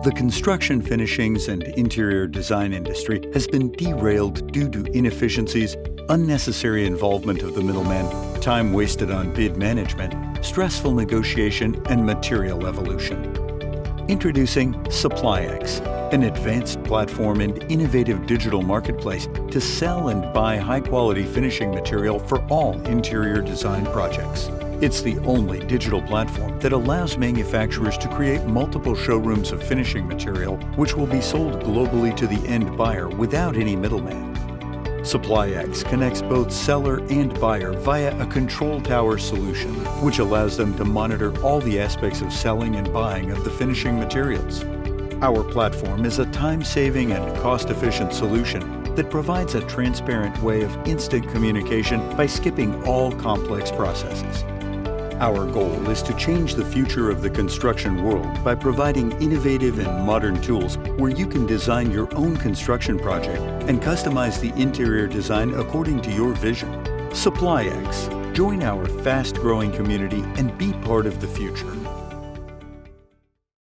The construction finishings and interior design industry has been derailed due to inefficiencies, unnecessary involvement of the middleman, time wasted on bid management, stressful negotiation, and material evolution. Introducing SupplyX, an advanced platform and innovative digital marketplace to sell and buy high-quality finishing material for all interior design projects. It's the only digital platform that allows manufacturers to create multiple showrooms of finishing material, which will be sold globally to the end buyer without any middleman. SupplyX connects both seller and buyer via a control tower solution, which allows them to monitor all the aspects of selling and buying of the finishing materials. Our platform is a time-saving and cost-efficient solution that provides a transparent way of instant communication by skipping all complex processes. Our goal is to change the future of the construction world by providing innovative and modern tools where you can design your own construction project and customize the interior design according to your vision. SupplyX. Join our fast-growing community and be part of the future.